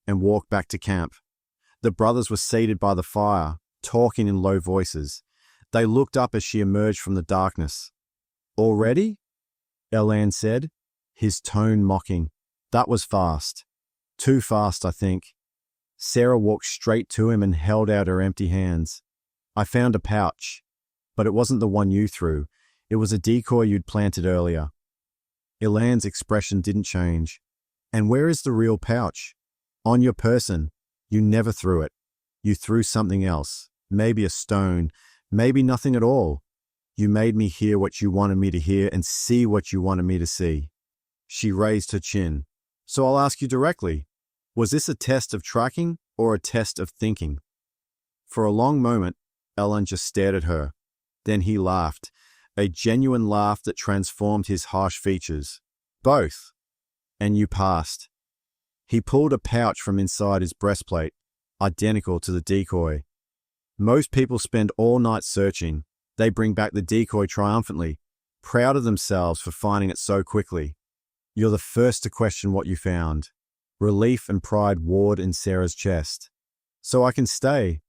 and walked back to camp. The brothers were seated by the fire, talking in low voices. They looked up as she emerged from the darkness. "Already?" Elan said, his tone mocking. "That was fast. Too fast, I think." Sarah walked straight to him and held out her empty hands. "I found a pouch, but it wasn't the one you threw. It was a decoy you'd planted earlier." Elan's expression didn't change. "And where is the real pouch?" "On your person. You never threw it. You threw something else. Maybe a stone. Maybe nothing at all. You made me hear what you wanted me to hear and see what you wanted me to see." She raised her chin. "So I'll ask you directly. Was this a test of tracking or a test of thinking?" For a long moment, Elan just stared at her. Then he laughed, a genuine laugh that transformed his harsh features. "Both. And you passed." He pulled a pouch from inside his breastplate, identical to the decoy. "Most people spend all night searching. They bring back the decoy triumphantly, proud of themselves for finding it so quickly. You're the first to question what you found." Relief and pride warred in Sarah's chest. "So I can stay."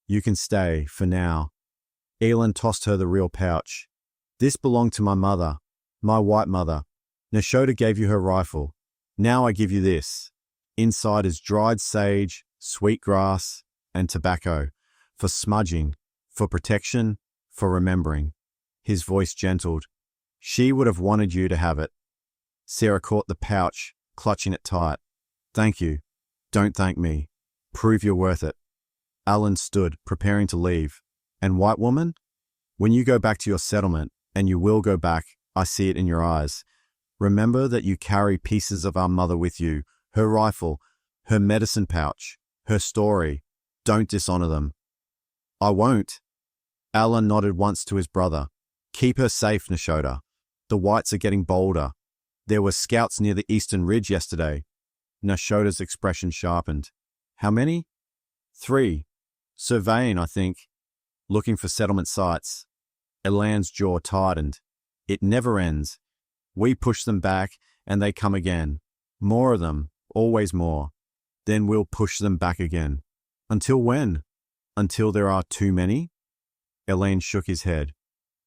"You can stay, for now." Elan tossed her the real pouch. "This belonged to my mother, my white mother. Nashoda gave you her rifle. Now I give you this. Inside is dried sage, sweet grass, and tobacco, for smudging, for protection, for remembering." His voice gentled. "She would have wanted you to have it." Sarah caught the pouch, clutching it tight. "Thank you. Don't thank me. Prove you're worth it." Elan stood, preparing to leave. "And white woman? When you go back to your settlement, and you will go back, I see it in your eyes. Remember that you carry pieces of our mother with you, her rifle, her medicine pouch, her story. Don't dishonor them." "I won't." Elan nodded once to his brother. "Keep her safe, Nashoda. The whites are getting bolder. There were scouts near the eastern ridge yesterday." Nashoda's expression sharpened. "How many?" "3. Surveying, I think. Looking for settlement sites." Elan's jaw tightened. "It never ends. We push them back, and they come again. More of them, always more. Then we'll push them back again." "Until when?" "Until there are too many?" Elan shook his head.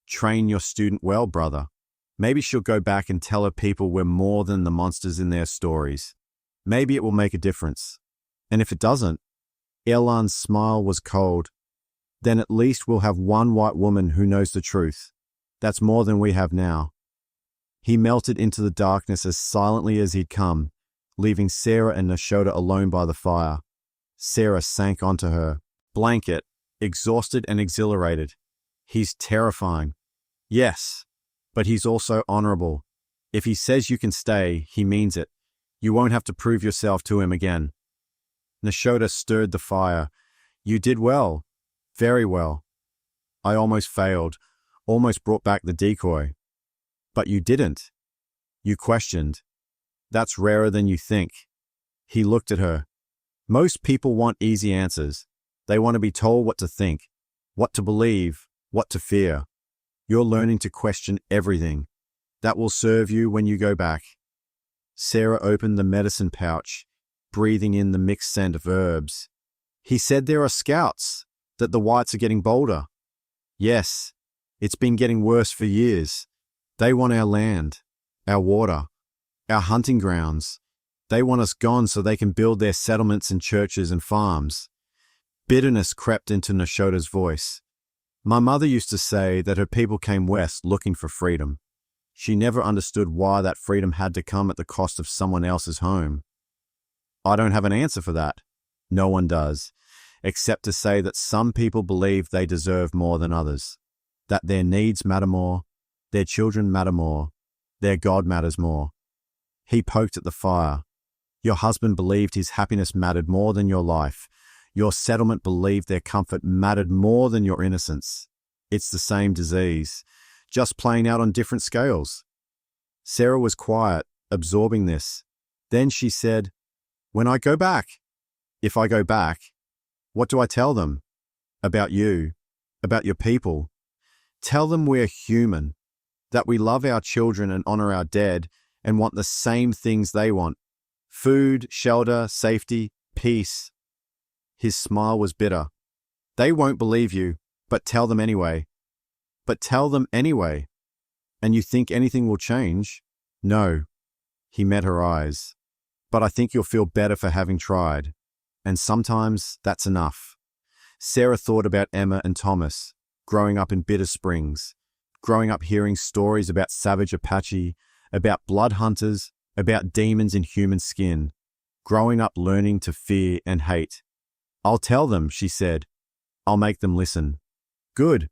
"Train your student well, brother. Maybe she'll go back and tell her people we're more than the monsters in their stories. Maybe it will make a difference. And if it doesn't," Elan's smile was cold, "then at least we'll have one white woman who knows the truth. That's more than we have now." He melted into the darkness as silently as he'd come, leaving Sarah and Nashoda alone by the fire. Sarah sank onto her blanket, exhausted and exhilarated. "He's terrifying." "Yes, but he's also honorable. If he says you can stay, he means it. You won't have to prove yourself to him again." Nashoda stirred the fire. "You did well. Very well. I almost failed, almost brought back the decoy. But you didn't. You questioned. That's rarer than you think." He looked at her. "Most people want easy answers. They want to be told what to think, what to believe, what to fear. You're learning to question everything. That will serve you when you go back." Sarah opened the medicine pouch, breathing in the mixed scent of herbs. "He said there are scouts, that the whites are getting bolder." "Yes, it's been getting worse for years. They want our land, our water, our hunting grounds. They want us gone so they can build their settlements and churches and farms." Bitterness crept into Nashoda's voice. "My mother used to say that her people came west looking for freedom. She never understood why that freedom had to come at the cost of someone else's home. I don't have an answer for that. No one does, except to say that some people believe they deserve more than others, that their needs matter more, their children matter more, their God matters more." He poked at the fire. "Your husband believed his happiness mattered more than your life. Your settlement believed their comfort mattered more than your innocence. It's the same disease, just playing out on different scales." Sarah was quiet, absorbing this. Then she said, "When I go back, if I go back, what do I tell them? About you, about your people. Tell them we're human, that we love our children and honor our dead and want the same things they want: food, shelter, safety, Peace. His smile was bitter. They won't believe you, but tell them anyway. But tell them anyway. And you think anything will change? No. He met her eyes. But I think you'll feel better for having tried. And sometimes that's enough. Sarah thought about Emma and Thomas, growing up in Bitter Springs, growing up hearing stories about savage Apache, about blood hunters, about demons in human skin, growing up learning to fear and hate. I'll tell them, she said. I'll make them listen. Good.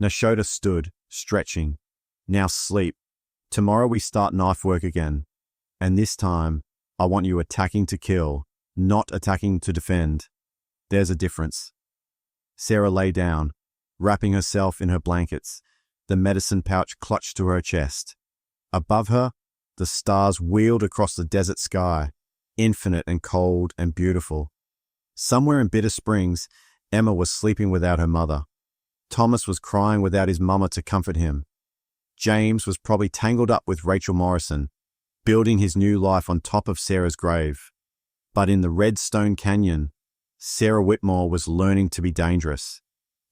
Nashoda stood, stretching. Now sleep. Tomorrow we start knife work again. And this time, I want you attacking to kill, not attacking to defend. There's a difference. Sarah lay down, wrapping herself in her blankets, the medicine pouch clutched to her chest. Above her, the stars wheeled across the desert sky, infinite and cold and beautiful. Somewhere in Bitter Springs, Emma was sleeping without her mother. Thomas was crying without his mama to comfort him. James was probably tangled up with Rachel Morrison, building his new life on top of Sarah's grave. But in the Redstone Canyon, Sarah Whitmore was learning to be dangerous.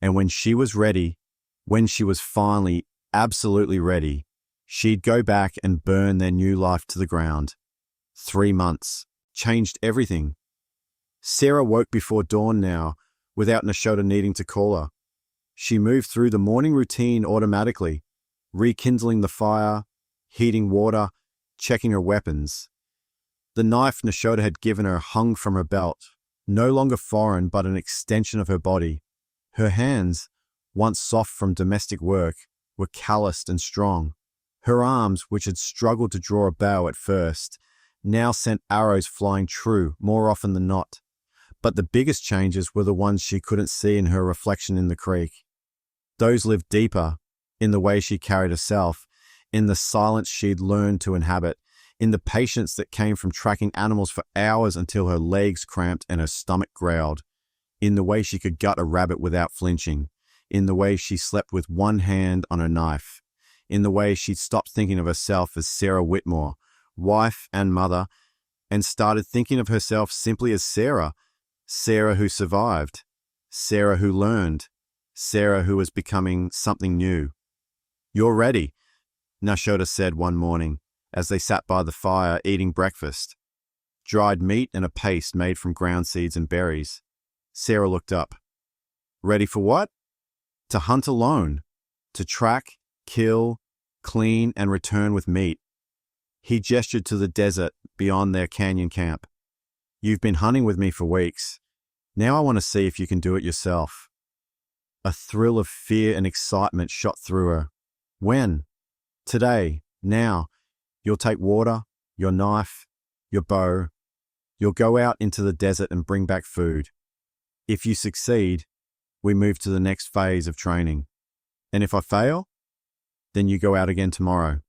And when she was ready, when she was finally absolutely ready, she'd go back and burn their new life to the ground. 3 months changed everything. Sarah woke before dawn now, without Nashoda needing to call her. She moved through the morning routine automatically, rekindling the fire, heating water, checking her weapons. The knife Nashoda had given her hung from her belt, no longer foreign but an extension of her body. Her hands, once soft from domestic work, were calloused and strong. Her arms, which had struggled to draw a bow at first, now sent arrows flying true more often than not. But the biggest changes were the ones she couldn't see in her reflection in the creek. Those lived deeper, in the way she carried herself, in the silence she'd learned to inhabit, in the patience that came from tracking animals for hours until her legs cramped and her stomach growled, in the way she could gut a rabbit without flinching, in the way she slept with one hand on her knife, in the way she'd stopped thinking of herself as Sarah Whitmore, wife and mother, and started thinking of herself simply as Sarah, Sarah who survived, Sarah who learned, Sarah who was becoming something new. You're ready, Nashoda said one morning, as they sat by the fire eating breakfast. Dried meat and a paste made from ground seeds and berries. Sarah looked up. Ready for what? To hunt alone. To track, kill, clean, and return with meat. He gestured to the desert beyond their canyon camp. You've been hunting with me for weeks. Now I want to see if you can do it yourself. A thrill of fear and excitement shot through her. When? Today. Now. You'll take water, your knife, your bow. You'll go out into the desert and bring back food. If you succeed, we move to the next phase of training. And if I fail, then you go out again tomorrow,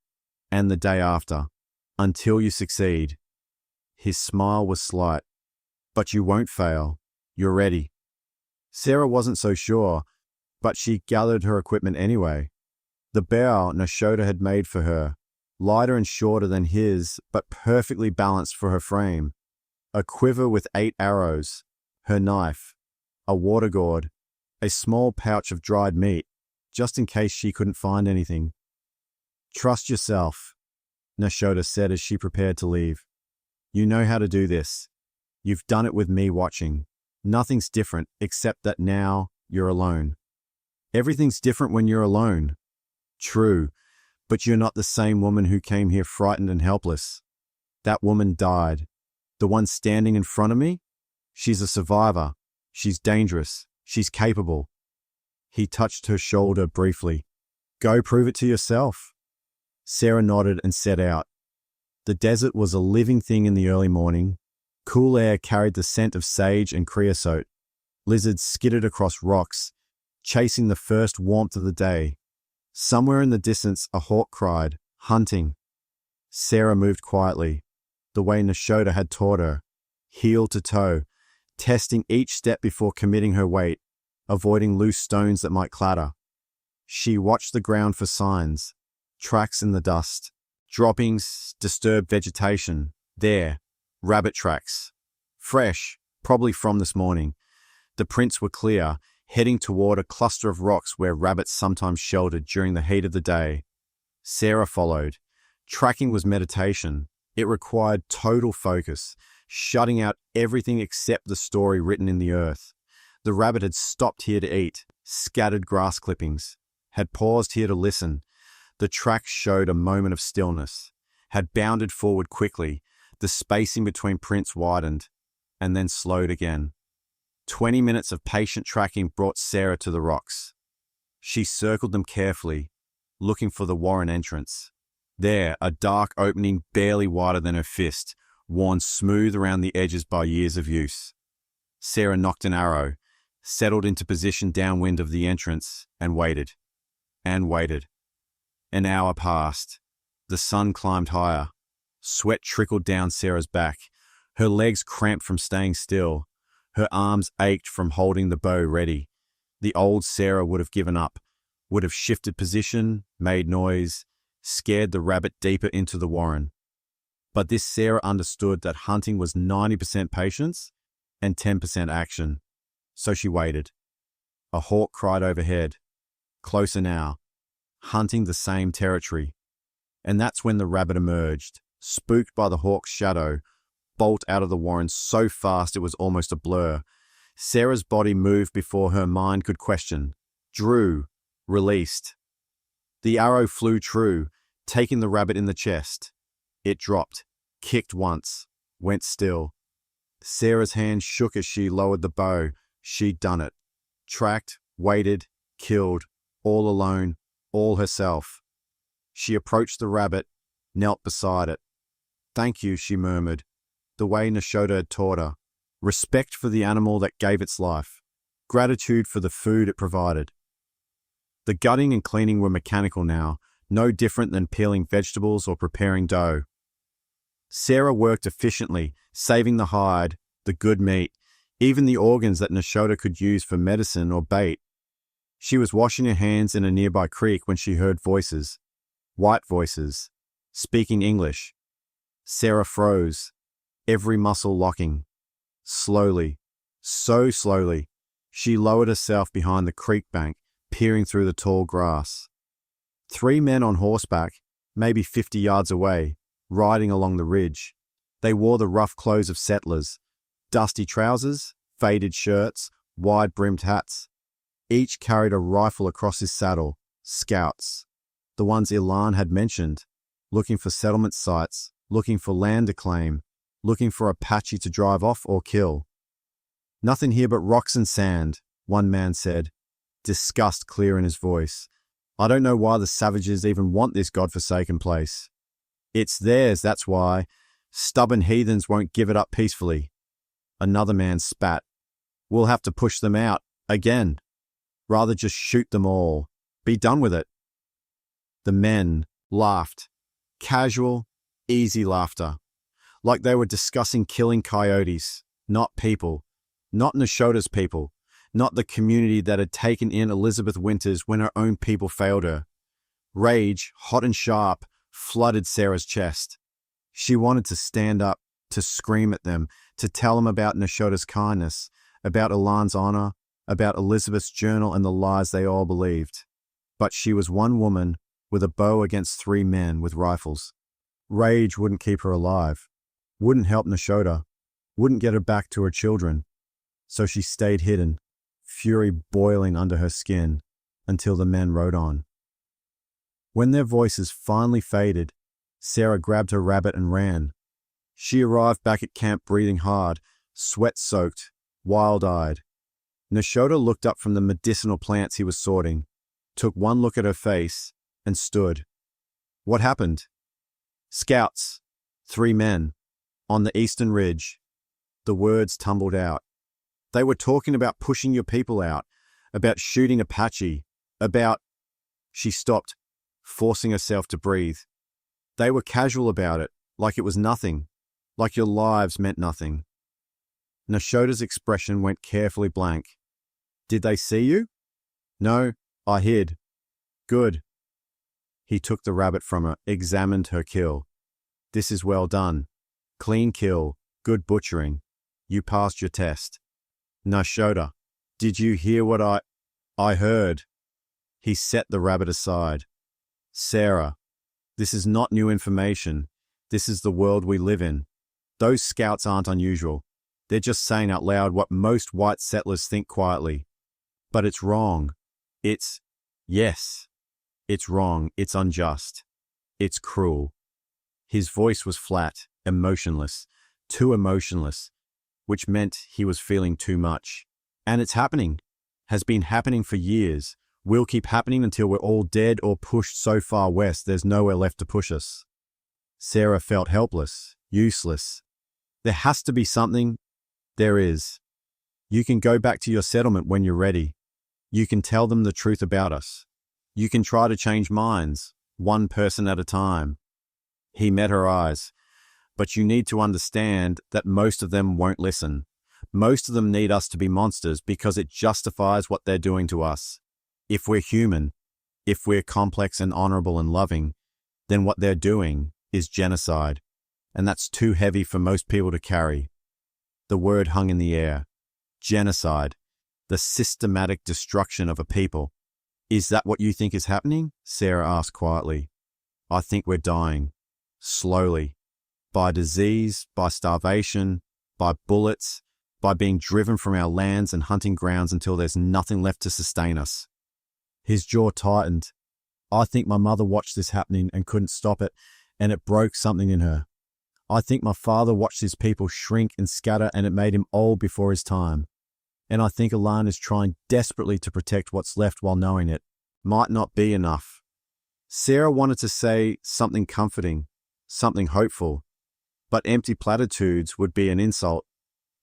and the day after, until you succeed. His smile was slight. But you won't fail. You're ready. Sarah wasn't so sure, but she gathered her equipment anyway. The bow Nashoda had made for her, lighter and shorter than his, but perfectly balanced for her frame. A quiver with 8 arrows, her knife, a water gourd, a small pouch of dried meat, just in case she couldn't find anything. Trust yourself, Nashoda said as she prepared to leave. You know how to do this. You've done it with me watching. Nothing's different except that now you're alone. Everything's different when you're alone. True, but you're not the same woman who came here frightened and helpless. That woman died. The one standing in front of me? She's a survivor. She's dangerous. She's capable. He touched her shoulder briefly. Go prove it to yourself. Sarah nodded and set out. The desert was a living thing in the early morning. Cool air carried the scent of sage and creosote. Lizards skittered across rocks, chasing the first warmth of the day. Somewhere in the distance, a hawk cried, hunting. Sarah moved quietly, the way Nashoda had taught her, heel to toe, testing each step before committing her weight, avoiding loose stones that might clatter. She watched the ground for signs, tracks in the dust, droppings, disturbed vegetation. There, rabbit tracks. Fresh, Probably from this morning. The prints were clear, heading toward a cluster of rocks where rabbits sometimes sheltered during the heat of the day. Sarah followed. Tracking was meditation. It required total focus, shutting out everything except the story written in the earth. The rabbit had stopped here to eat, scattered grass clippings, had paused here to listen. The tracks showed a moment of stillness, had bounded forward quickly. The spacing between prints widened, and then slowed again. 20 minutes of patient tracking brought Sarah to the rocks. She circled them carefully, looking for the warren entrance. There, a dark opening barely wider than her fist, worn smooth around the edges by years of use. Sarah nocked an arrow, settled into position downwind of the entrance, and waited. And waited. An hour passed. The sun climbed higher. Sweat trickled down Sarah's back. Her legs cramped from staying still. Her arms ached from holding the bow ready. The old Sarah would have given up, would have shifted position, made noise, scared the rabbit deeper into the warren. But this Sarah understood that hunting was 90% patience and 10% action. So she waited. A hawk cried overhead. Closer now. Hunting the same territory. And that's when the rabbit emerged, spooked by the hawk's shadow, bolt out of the warren so fast it was almost a blur. Sarah's body moved before her mind could question. Drew. Released. The arrow flew true, taking the rabbit in the chest. It dropped, kicked once, went still. Sarah's hand shook as she lowered the bow. She'd done it. Tracked, waited, killed, all alone, all herself. She approached the rabbit, knelt beside it. Thank you, she murmured, the way Nashota had taught her. Respect for the animal that gave its life. Gratitude for the food it provided. The gutting and cleaning were mechanical now, no different than peeling vegetables or preparing dough. Sarah worked efficiently, saving the hide, the good meat, even the organs that Nashota could use for medicine or bait. She was washing her hands in a nearby creek when she heard voices. White voices, speaking English. Sarah froze, every muscle locking. Slowly, so slowly, she lowered herself behind the creek bank, peering through the tall grass. 3 men on horseback, maybe 50 yards away, riding along the ridge. They wore the rough clothes of settlers, dusty trousers, faded shirts, wide-brimmed hats. Each carried a rifle across his saddle, scouts. The ones Ilan had mentioned, looking for settlement sites, looking for land to claim, looking for Apache to drive off or kill. Nothing here but rocks and sand, one man said, disgust clear in his voice. I don't know why the savages even want this godforsaken place. It's theirs, that's why. Stubborn heathens won't give it up peacefully. Another man spat. We'll have to push them out, again. Rather just shoot them all. Be done with it. The men laughed. Casual, easy laughter. Like they were discussing killing coyotes, not people. Not Nashota's people. Not the community that had taken in Elizabeth Winters when her own people failed her. Rage, hot and sharp, flooded Sarah's chest. She wanted to stand up, to scream at them, to tell them about Nashota's kindness, about Ilan's honor, about Elizabeth's journal and the lies they all believed. But she was one woman with a bow against 3 men with rifles. Rage wouldn't keep her alive, wouldn't help Nashota, wouldn't get her back to her children. So she stayed hidden, fury boiling under her skin, until the men rode on. When their voices finally faded, Sarah grabbed her rabbit and ran. She arrived back at camp breathing hard, sweat-soaked, wild-eyed. Nashota looked up from the medicinal plants he was sorting, took one look at her face, and stood. What happened? Scouts, 3 men, on the eastern ridge. The words tumbled out. They were talking about pushing your people out, about shooting Apache, about... She stopped, forcing herself to breathe. They were casual about it, like it was nothing, like your lives meant nothing. Nashota's expression went carefully blank. Did they see you? No, I hid. Good. He took the rabbit from her, examined her kill. This is well done. Clean kill, good butchering. You passed your test. Nashoda, did you hear what I heard? He set the rabbit aside. Sarah, this is not new information. This is the world we live in. Those scouts aren't unusual. They're just saying out loud what most white settlers think quietly. But it's wrong. Yes, it's wrong. It's unjust. It's cruel. His voice was flat, emotionless, too emotionless, which meant he was feeling too much. And it's happening. Has been happening for years. Will keep happening until we're all dead or pushed so far west there's nowhere left to push us. Sarah felt helpless, useless. There has to be something. There is. You can go back to your settlement when you're ready. You can tell them the truth about us. You can try to change minds, one person at a time. He met her eyes. But you need to understand that most of them won't listen. Most of them need us to be monsters because it justifies what they're doing to us. If we're human, if we're complex and honorable and loving, then what they're doing is genocide. And that's too heavy for most people to carry. The word hung in the air. Genocide. The systematic destruction of a people. Is that what you think is happening? Sarah asked quietly. I think we're dying. Slowly. By disease, by starvation, by bullets, by being driven from our lands and hunting grounds until there's nothing left to sustain us. His jaw tightened. I think my mother watched this happening and couldn't stop it, and it broke something in her. I think my father watched his people shrink and scatter, and it made him old before his time. And I think Alan is trying desperately to protect what's left while knowing it might not be enough. Sarah wanted to say something comforting, something hopeful, but empty platitudes would be an insult.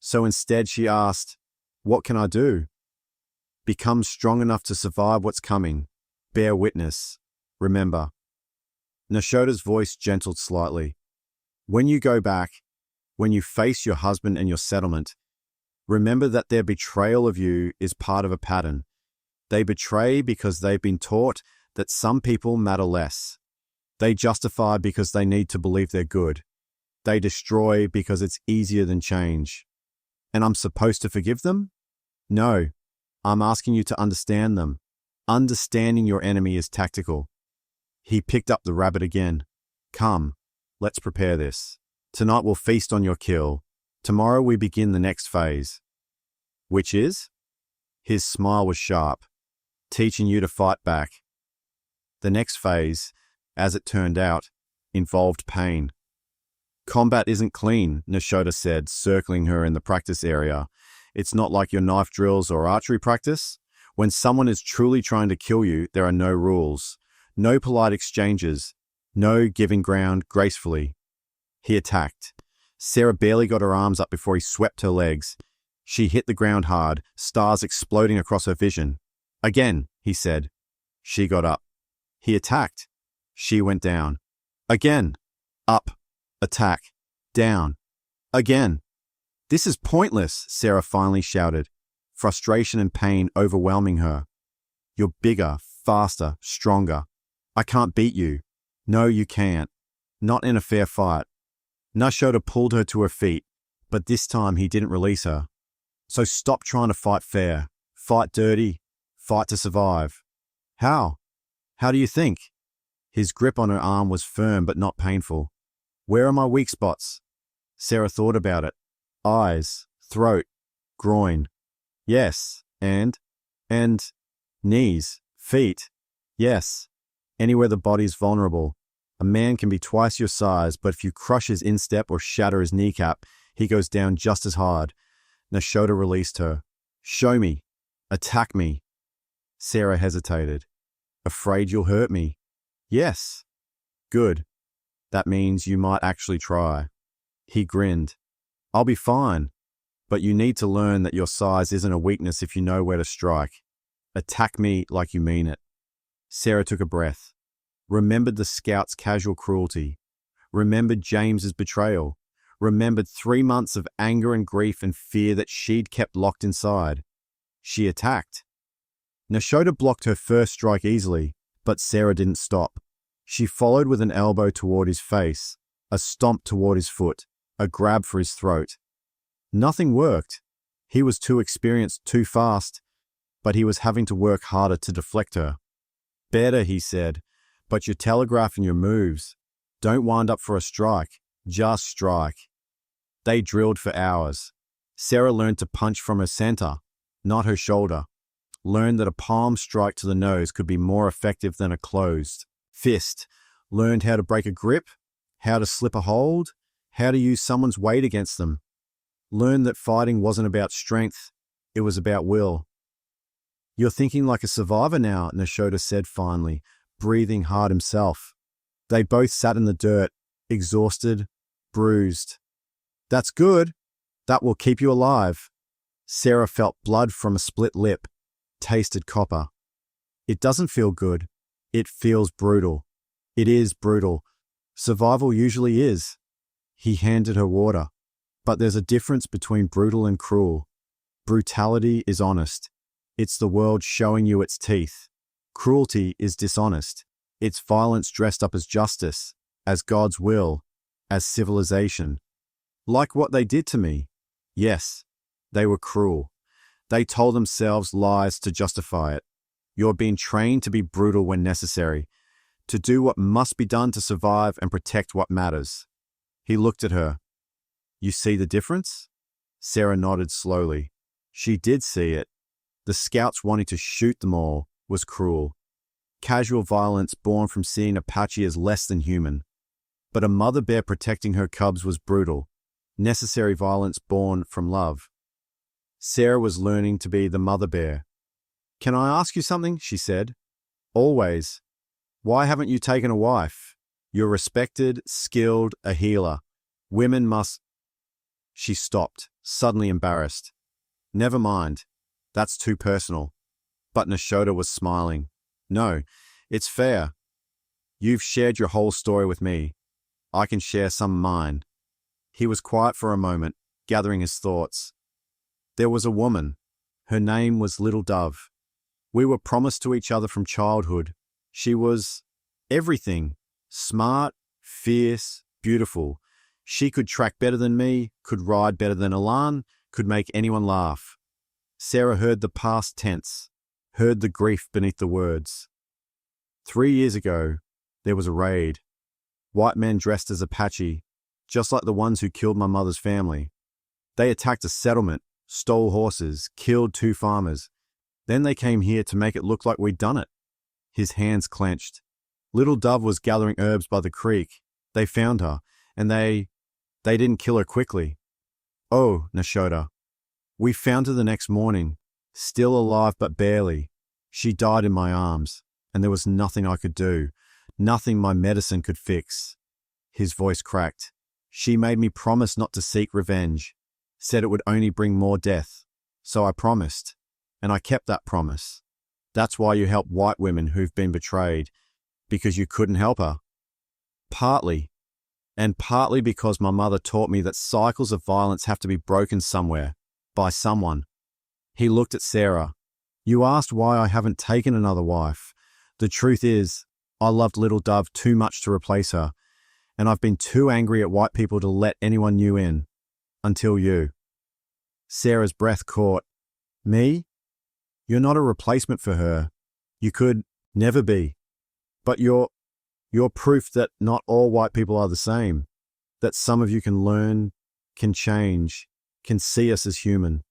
So instead she asked, what can I do? Become strong enough to survive what's coming. Bear witness. Remember. Nashoda's voice gentled slightly. When you go back, when you face your husband and your settlement, remember that their betrayal of you is part of a pattern. They betray because they've been taught that some people matter less. They justify because they need to believe they're good. They destroy because it's easier than change. And I'm supposed to forgive them? No. I'm asking you to understand them. Understanding your enemy is tactical. He picked up the rabbit again. Come, let's prepare this. Tonight we'll feast on your kill. Tomorrow we begin the next phase. Which is? His smile was sharp, teaching you to fight back. The next phase, as it turned out, involved pain. Combat isn't clean, Nashoda said, circling her in the practice area. It's not like your knife drills or archery practice. When someone is truly trying to kill you, there are no rules, no polite exchanges, no giving ground gracefully. He attacked. Sarah barely got her arms up before he swept her legs. She hit the ground hard, stars exploding across her vision. Again, he said. She got up. He attacked. She went down. Again. Up. Attack. Down. Again. This is pointless, Sarah finally shouted, frustration and pain overwhelming her. You're bigger, faster, stronger. I can't beat you. No, you can't. Not in a fair fight. Nashoda pulled her to her feet, but this time he didn't release her. So stop trying to fight fair. Fight dirty. Fight to survive. How? How do you think? His grip on her arm was firm but not painful. Where are my weak spots? Sarah thought about it. Eyes, throat, groin. Yes, and knees, feet. Yes, anywhere the body's vulnerable. A man can be twice your size, but if you crush his instep or shatter his kneecap, he goes down just as hard. Nashoda released her. Show me. Attack me. Sarah hesitated. Afraid you'll hurt me? Yes. Good. That means you might actually try. He grinned. I'll be fine. But you need to learn that your size isn't a weakness if you know where to strike. Attack me like you mean it. Sarah took a breath. Remembered the scout's casual cruelty. Remembered James's betrayal. Remembered 3 months of anger and grief and fear that she'd kept locked inside. She attacked. Nashoda blocked her first strike easily, but Sarah didn't stop. She followed with an elbow toward his face, a stomp toward his foot, a grab for his throat. Nothing worked. He was too experienced, too fast, but he was having to work harder to deflect her. Better, he said, but your telegraph and your moves. Don't wind up for a strike. Just strike. They drilled for hours. Sarah learned to punch from her center, not her shoulder. Learned that a palm strike to the nose could be more effective than a closed fist. Learned how to break a grip, how to slip a hold, how to use someone's weight against them. Learned that fighting wasn't about strength, it was about will. You're thinking like a survivor now, Nashoda said finally, breathing hard himself. They both sat in the dirt, exhausted, bruised. That's good. That will keep you alive. Sarah felt blood from a split lip, tasted copper. It doesn't feel good. It feels brutal. It is brutal. Survival usually is. He handed her water. But there's a difference between brutal and cruel. Brutality is honest. It's the world showing you its teeth. Cruelty is dishonest. It's violence dressed up as justice, as God's will, as civilization. Like what they did to me. Yes, they were cruel. They told themselves lies to justify it. You're being trained to be brutal when necessary, to do what must be done to survive and protect what matters. He looked at her. You see the difference? Sarah nodded slowly. She did see it. The scouts wanting to shoot them all was cruel. Casual violence born from seeing Apache as less than human. But a mother bear protecting her cubs was brutal. Necessary violence born from love. Sarah was learning to be the mother bear. Can I ask you something? She said. Always. Why haven't you taken a wife? You're respected, skilled, a healer. Women must... She stopped, suddenly embarrassed. Never mind. That's too personal. But Nashoda was smiling. No, it's fair. You've shared your whole story with me. I can share some of mine. He was quiet for a moment, gathering his thoughts. There was a woman. Her name was Little Dove. We were promised to each other from childhood. She was everything. Smart, fierce, beautiful. She could track better than me, could ride better than Alan, could make anyone laugh. Sarah heard the past tense, heard the grief beneath the words. 3 years ago, there was a raid. White men dressed as Apache, just like the ones who killed my mother's family. They attacked a settlement, stole horses, killed 2 farmers. Then they came here to make it look like we'd done it. His hands clenched. Little Dove was gathering herbs by the creek. They found her, and they didn't kill her quickly. Oh, Nashoda. We found her the next morning, still alive but barely. She died in my arms, and there was nothing I could do, nothing my medicine could fix. His voice cracked. She made me promise not to seek revenge, said it would only bring more death. So I promised, and I kept that promise. That's why you help white women who've been betrayed, because you couldn't help her. Partly. And partly because my mother taught me that cycles of violence have to be broken somewhere, by someone. He looked at Sarah. You asked why I haven't taken another wife. The truth is, I loved Little Dove too much to replace her, and I've been too angry at white people to let anyone new in. Until you. Sarah's breath caught. Me? You're not a replacement for her. You could never be. But you're proof that not all white people are the same, that some of you can learn, can change, can see us as human.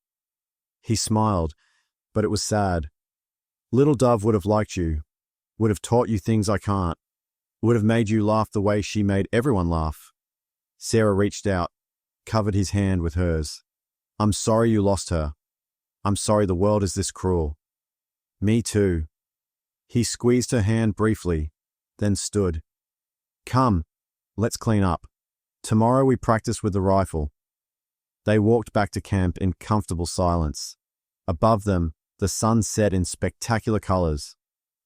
He smiled, but it was sad. Little Dove would have liked you, would have taught you things I can't, would have made you laugh the way she made everyone laugh. Sarah reached out, covered his hand with hers. I'm sorry you lost her. I'm sorry the world is this cruel. Me too. He squeezed her hand briefly, then stood. Come, let's clean up. Tomorrow we practice with the rifle. They walked back to camp in comfortable silence. Above them, the sun set in spectacular colors,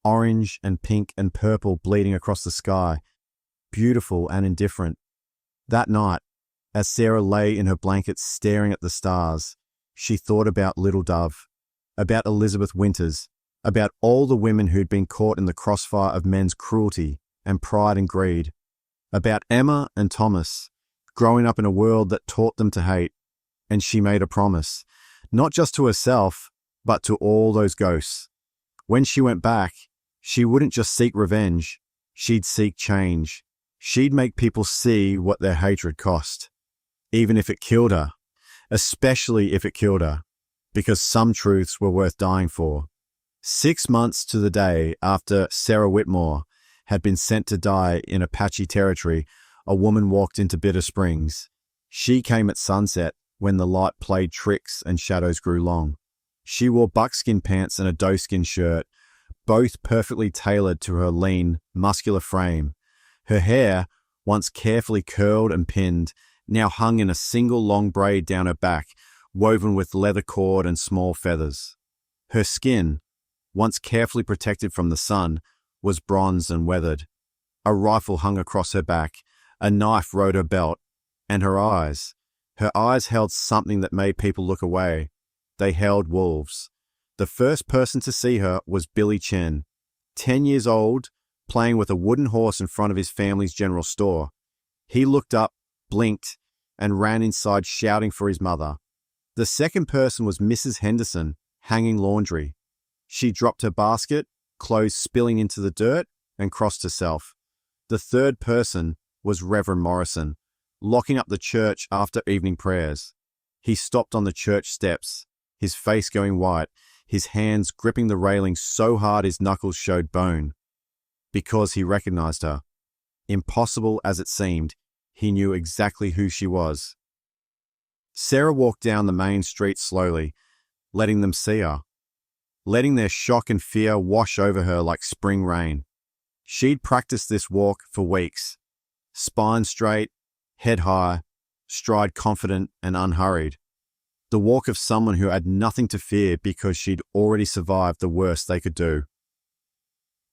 orange and pink and purple bleeding across the sky, beautiful and indifferent. That night, as Sarah lay in her blankets staring at the stars, she thought about Little Dove, about Elizabeth Winters, about all the women who'd been caught in the crossfire of men's cruelty and pride and greed, about Emma and Thomas, growing up in a world that taught them to hate, And she made a promise, not just to herself, but to all those ghosts. When she went back, she wouldn't just seek revenge, she'd seek change. She'd make people see what their hatred cost, even if it killed her, especially if it killed her, because some truths were worth dying for. 6 months to the day after Sarah Whitmore had been sent to die in Apache territory, a woman walked into Bitter Springs. She came at sunset when the light played tricks and shadows grew long. She wore buckskin pants and a doeskin shirt, both perfectly tailored to her lean, muscular frame. Her hair, once carefully curled and pinned, now hung in a single long braid down her back, woven with leather cord and small feathers. Her skin, once carefully protected from the sun, was bronzed and weathered. A rifle hung across her back, a knife rode her belt, and her eyes held something that made people look away. They held wolves. The first person to see her was Billy Chen, 10 years old, playing with a wooden horse in front of his family's general store. He looked up, blinked, and ran inside shouting for his mother. The second person was Mrs. Henderson, hanging laundry. She dropped her basket, clothes spilling into the dirt, and crossed herself. The third person was Reverend Morrison, locking up the church after evening prayers. He stopped on the church steps, his face going white, his hands gripping the railing so hard his knuckles showed bone. Because he recognized her. Impossible as it seemed, he knew exactly who she was. Sarah walked down the main street slowly, letting them see her, letting their shock and fear wash over her like spring rain. She'd practiced this walk for weeks. Spine straight, head high, stride confident and unhurried. The walk of someone who had nothing to fear because she'd already survived the worst they could do.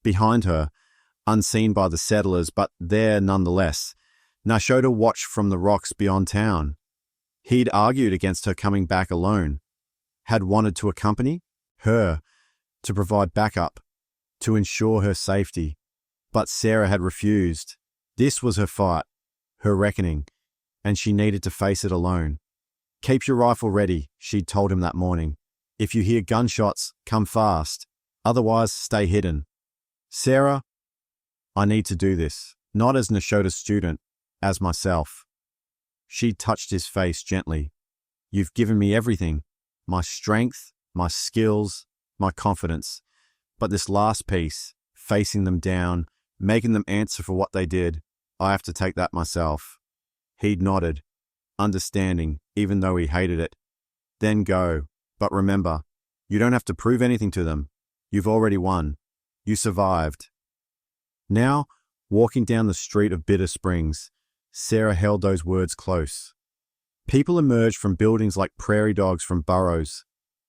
Behind her, unseen by the settlers but there nonetheless, Nashoda watched from the rocks beyond town. He'd argued against her coming back alone, had wanted to accompany her, to provide backup, to ensure her safety. But Sarah had refused. This was her fight, her reckoning, and she needed to face it alone. Keep your rifle ready, she'd told him that morning. If you hear gunshots, come fast. Otherwise, stay hidden. Sarah, I need to do this, not as Nashoda's student, as myself. She touched his face gently. You've given me everything, my strength, my skills, my confidence. But this last piece, facing them down, making them answer for what they did, I have to take that myself. He'd nodded, understanding, even though he hated it. Then go. But remember, you don't have to prove anything to them. You've already won. You survived. Now, walking down the street of Bitter Springs, Sarah held those words close. People emerged from buildings like prairie dogs from burrows,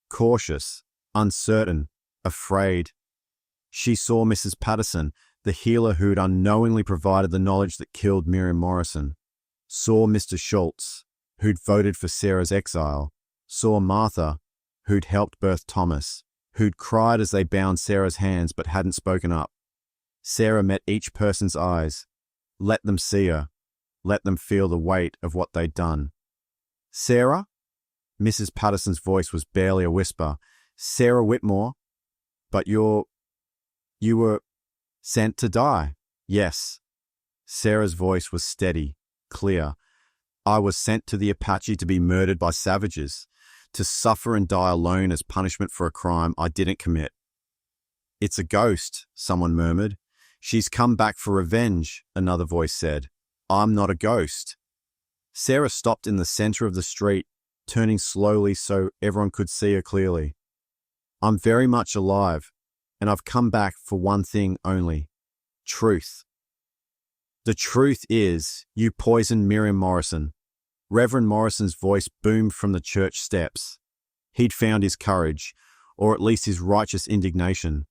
cautious, uncertain, afraid. She saw Mrs. Patterson, the healer who'd unknowingly provided the knowledge that killed Miriam Morrison. Saw Mr. Schultz, who'd voted for Sarah's exile. Saw Martha, who'd helped birth Thomas, who'd cried as they bound Sarah's hands but hadn't spoken up. Sarah met each person's eyes. Let them see her. Let them feel the weight of what they'd done. Sarah? Mrs. Patterson's voice was barely a whisper. Sarah Whitmore? But you were sent to die. Yes. Sarah's voice was steady, clear. I was sent to the Apache to be murdered by savages, to suffer and die alone as punishment for a crime I didn't commit. It's a ghost, someone murmured. She's come back for revenge, another voice said. I'm not a ghost. Sarah stopped in the center of the street, turning slowly so everyone could see her clearly. I'm very much alive, and I've come back for one thing only. Truth. The truth is, you poisoned Miriam Morrison. Reverend Morrison's voice boomed from the church steps. He'd found his courage, or at least his righteous indignation.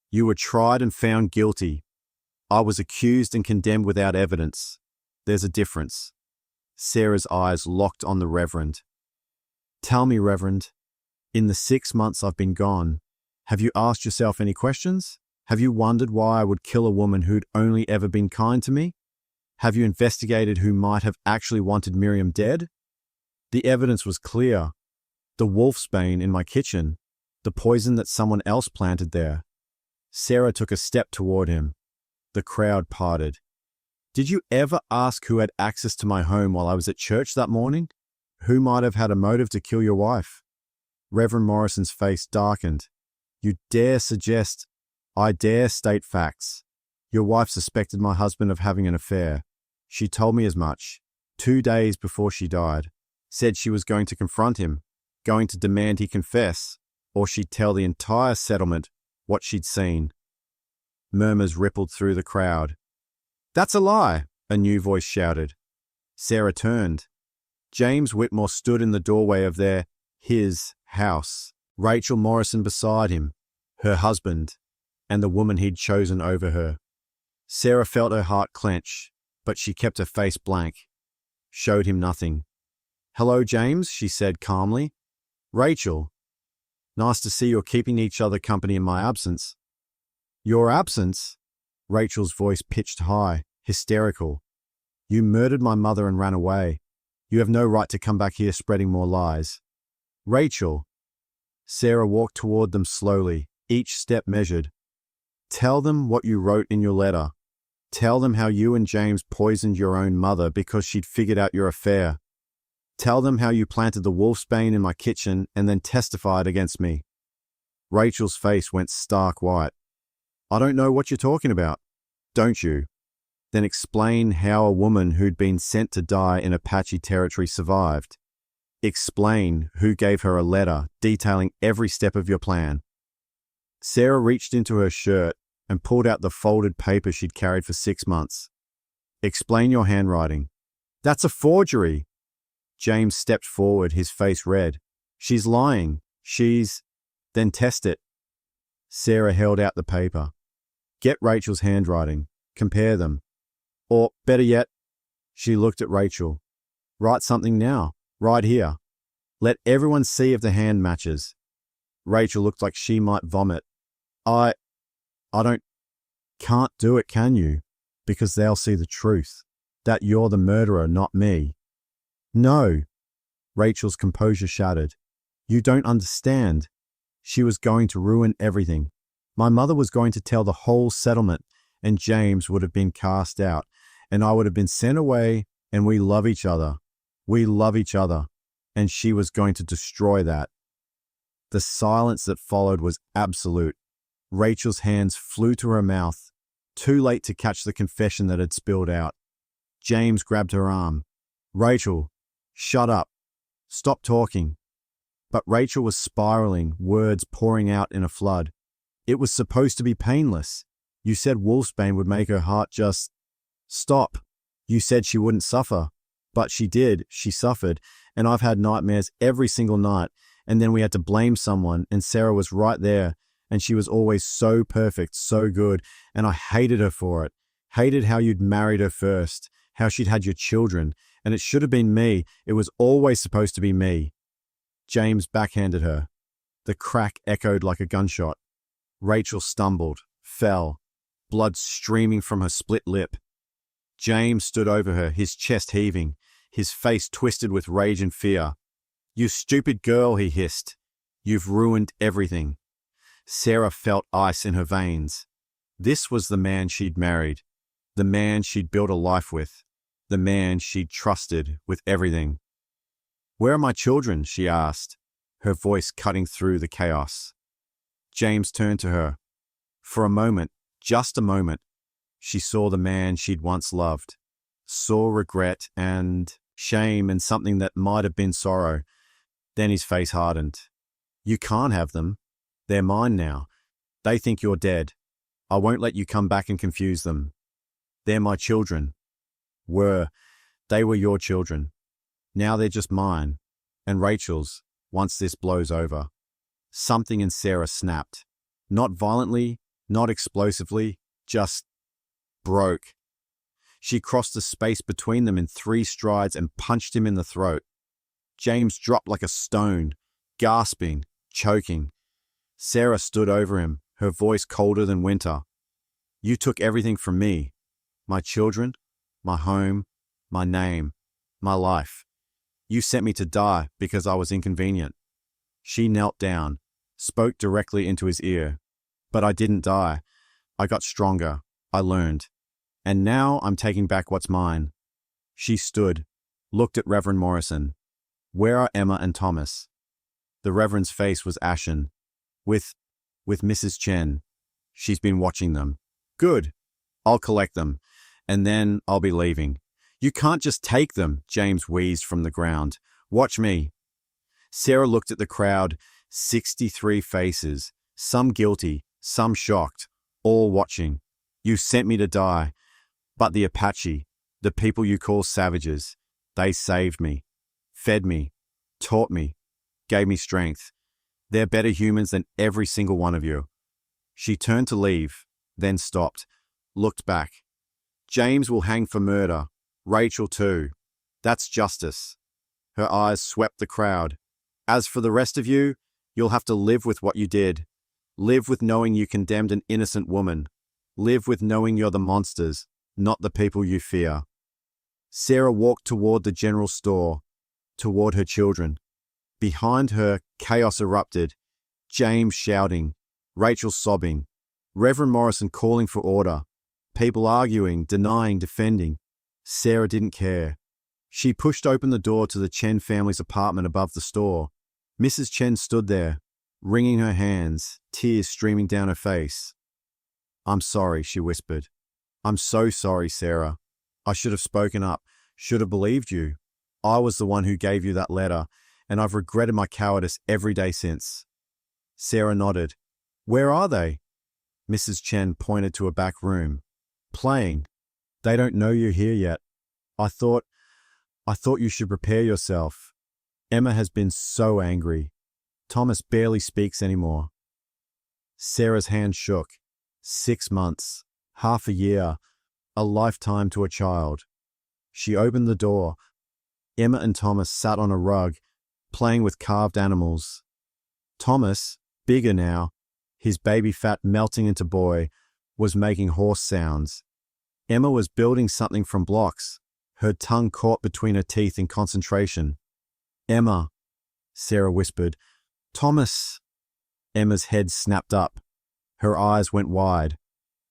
You were tried and found guilty. I was accused and condemned without evidence. There's a difference. Sarah's eyes locked on the Reverend. Tell me, Reverend, in the 6 months I've been gone, have you asked yourself any questions? Have you wondered why I would kill a woman who'd only ever been kind to me? Have you investigated who might have actually wanted Miriam dead? The evidence was clear. The wolfsbane in my kitchen, the poison that someone else planted there. Sarah took a step toward him. The crowd parted. Did you ever ask who had access to my home while I was at church that morning? Who might have had a motive to kill your wife? Reverend Morrison's face darkened. You dare suggest? I dare state facts. Your wife suspected my husband of having an affair. She told me as much, 2 days before she died. Said she was going to confront him, going to demand he confess, or she'd tell the entire settlement what she'd seen. Murmurs rippled through the crowd. That's a lie, a new voice shouted. Sarah turned. James Whitmore stood in the doorway of his house, Rachel Morrison beside him, her husband, and the woman he'd chosen over her. Sarah felt her heart clench, but she kept her face blank, showed him nothing. Hello, James, she said calmly. Rachel, nice to see you're keeping each other company in my absence. Your absence? Rachel's voice pitched high, hysterical. You murdered my mother and ran away. You have no right to come back here spreading more lies. Rachel. Sarah walked toward them slowly, each step measured. Tell them what you wrote in your letter. Tell them how you and James poisoned your own mother because she'd figured out your affair. Tell them how you planted the wolfsbane in my kitchen and then testified against me. Rachel's face went stark white. I don't know what you're talking about. Don't you? Then explain how a woman who'd been sent to die in Apache territory survived. Explain who gave her a letter detailing every step of your plan. Sarah reached into her shirt and pulled out the folded paper she'd carried for 6 months. Explain your handwriting. That's a forgery. James stepped forward, his face red. She's lying. Then test it. Sarah held out the paper. Get Rachel's handwriting. Compare them. Or, better yet, she looked at Rachel. Write something now, right here. Let everyone see if the hand matches. Rachel looked like she might vomit. I can't do it, can you? Because they'll see the truth. That you're the murderer, not me. No. Rachel's composure shattered. You don't understand. She was going to ruin everything. My mother was going to tell the whole settlement, and James would have been cast out, and I would have been sent away, and we love each other. We love each other. And she was going to destroy that. The silence that followed was absolute. Rachel's hands flew to her mouth, too late to catch the confession that had spilled out. James grabbed her arm. Rachel, shut up. Stop talking. But Rachel was spiraling, words pouring out in a flood. It was supposed to be painless. You said wolfsbane would make her heart just stop. You said she wouldn't suffer. But she did. She suffered. And I've had nightmares every single night. And then we had to blame someone, and Sarah was right there. And she was always so perfect, so good. And I hated her for it. Hated how you'd married her first. How she'd had your children. And it should have been me. It was always supposed to be me. James backhanded her. The crack echoed like a gunshot. Rachel stumbled, fell, blood streaming from her split lip. James stood over her, his chest heaving, his face twisted with rage and fear. You stupid girl, he hissed. You've ruined everything. Sarah felt ice in her veins. This was the man she'd married, the man she'd built a life with, the man she'd trusted with everything. Where are my children? She asked, her voice cutting through the chaos. James turned to her. For a moment, just a moment, she saw the man she'd once loved, saw regret and shame and something that might have been sorrow. Then his face hardened. You can't have them. They're mine now. They think you're dead. I won't let you come back and confuse them. They're my children. They were your children. Now they're just mine, and Rachel's, once this blows over. Something in Sarah snapped. Not violently, not explosively, just broke. She crossed the space between them in 3 strides and punched him in the throat. James dropped like a stone, gasping, choking. Sarah stood over him, her voice colder than winter. You took everything from me. My children, my home, my name, my life. You sent me to die because I was inconvenient. She knelt down, spoke directly into his ear. But I didn't die. I got stronger. I learned. And now I'm taking back what's mine. She stood, looked at Reverend Morrison. Where are Emma and Thomas? The Reverend's face was ashen. With Mrs. Chen. She's been watching them. Good. I'll collect them. And then I'll be leaving. You can't just take them, James wheezed from the ground. Watch me. Sarah looked at the crowd, 63 faces, some guilty, some shocked, all watching. You sent me to die. But the Apache, the people you call savages, they saved me, fed me, taught me, gave me strength. They're better humans than every single one of you. She turned to leave, then stopped, looked back. James will hang for murder. Rachel too. That's justice. Her eyes swept the crowd. As for the rest of you, you'll have to live with what you did. Live with knowing you condemned an innocent woman. Live with knowing you're the monsters, not the people you fear. Sarah walked toward the general store, toward her children. Behind her, chaos erupted. James shouting, Rachel sobbing, Reverend Morrison calling for order, people arguing, denying, defending. Sarah didn't care. She pushed open the door to the Chen family's apartment above the store. Mrs. Chen stood there, wringing her hands, tears streaming down her face. I'm sorry, she whispered. I'm so sorry, Sarah. I should have spoken up, should have believed you. I was the one who gave you that letter, and I've regretted my cowardice every day since. Sarah nodded. Where are they? Mrs. Chen pointed to a back room. Playing. They don't know you're here yet. I thought you should prepare yourself. Emma has been so angry. Thomas barely speaks anymore. Sarah's hand shook. 6 months, half a year, a lifetime to a child. She opened the door. Emma and Thomas sat on a rug, playing with carved animals. Thomas, bigger now, his baby fat melting into boy, was making horse sounds. Emma was building something from blocks, her tongue caught between her teeth in concentration. Emma, Sarah whispered. Thomas. Emma's head snapped up. Her eyes went wide.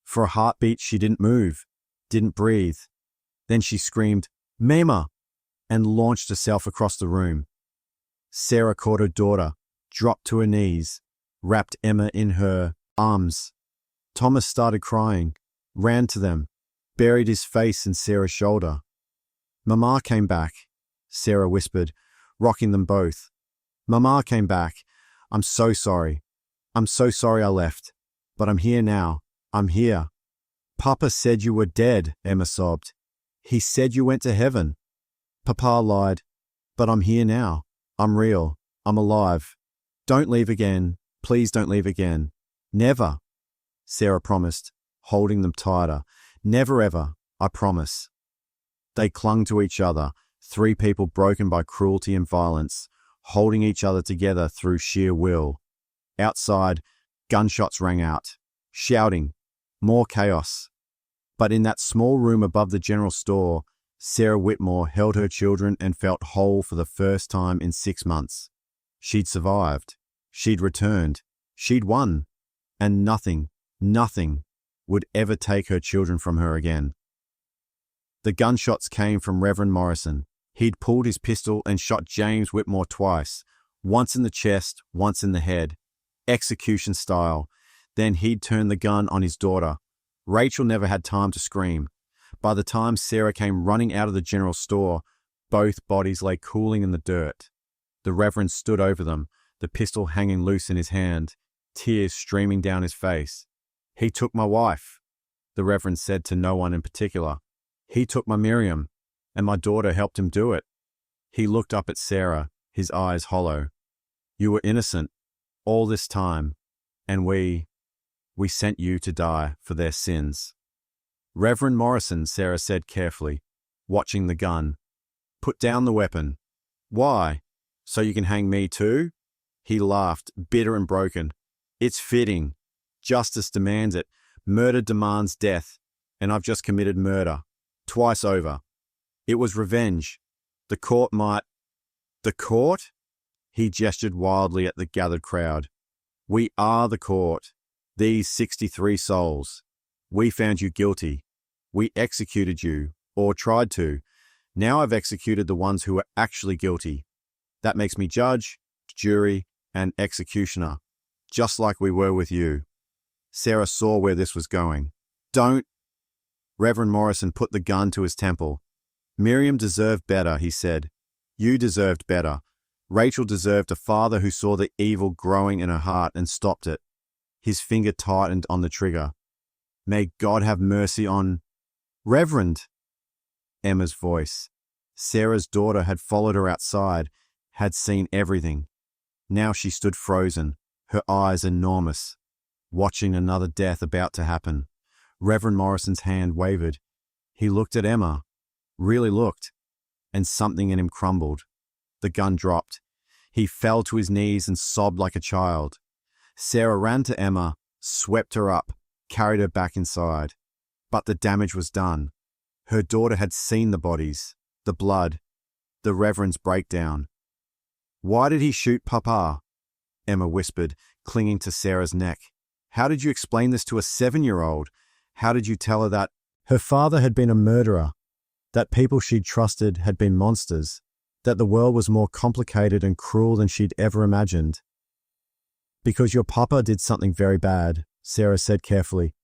For a heartbeat, she didn't move, didn't breathe. Then she screamed, Mama, and launched herself across the room. Sarah caught her daughter, dropped to her knees, wrapped Emma in her arms. Thomas started crying, ran to them, buried his face in Sarah's shoulder. Mama came back, Sarah whispered, rocking them both. Mama came back. I'm so sorry. I'm so sorry I left. But I'm here now. I'm here. Papa said you were dead, Emma sobbed. He said you went to heaven. Papa lied. But I'm here now. I'm real. I'm alive. Don't leave again. Please don't leave again. Never, Sarah promised, holding them tighter. Never ever, I promise. They clung to each other, 3 people broken by cruelty and violence, holding each other together through sheer will. Outside, gunshots rang out, shouting, more chaos. But in that small room above the general store, Sarah Whitmore held her children and felt whole for the first time in 6 months. She'd survived. She'd returned. She'd won. And nothing would ever take her children from her again. The gunshots came from Reverend Morrison. He'd pulled his pistol and shot James Whitmore twice, once in the chest, once in the head, execution style. Then he'd turned the gun on his daughter. Rachel never had time to scream. By the time Sarah came running out of the general store, both bodies lay cooling in the dirt. The Reverend stood over them, the pistol hanging loose in his hand, tears streaming down his face. He took my wife, the Reverend said to no one in particular. He took my Miriam, and my daughter helped him do it. He looked up at Sarah, his eyes hollow. You were innocent, all this time, and we sent you to die for their sins. Reverend Morrison, Sarah said carefully, watching the gun. Put down the weapon. Why? So you can hang me too? He laughed, bitter and broken. It's fitting. Justice demands it. Murder demands death. And I've just committed murder. Twice over. It was revenge. The court might... The court? He gestured wildly at the gathered crowd. We are the court. These 63 souls. We found you guilty. We executed you, or tried to. Now I've executed the ones who are actually guilty. That makes me judge, jury, and executioner, just like we were with you. Sarah saw where this was going. Don't. Reverend Morrison put the gun to his temple. Miriam deserved better, he said. You deserved better. Rachel deserved a father who saw the evil growing in her heart and stopped it. His finger tightened on the trigger. May God have mercy on... Reverend! Emma's voice. Sarah's daughter had followed her outside, had seen everything. Now she stood frozen, her eyes enormous, watching another death about to happen. Reverend Morrison's hand wavered. He looked at Emma, really looked, and something in him crumbled. The gun dropped. He fell to his knees and sobbed like a child. Sarah ran to Emma, swept her up, carried her back inside. But the damage was done. Her daughter had seen the bodies, the blood, the Reverend's breakdown. Why did he shoot Papa? Emma whispered, clinging to Sarah's neck. How did you explain this to a 7-year-old? How did you tell her that her father had been a murderer, that people she'd trusted had been monsters, that the world was more complicated and cruel than she'd ever imagined? Because your papa did something very bad, Sarah said carefully,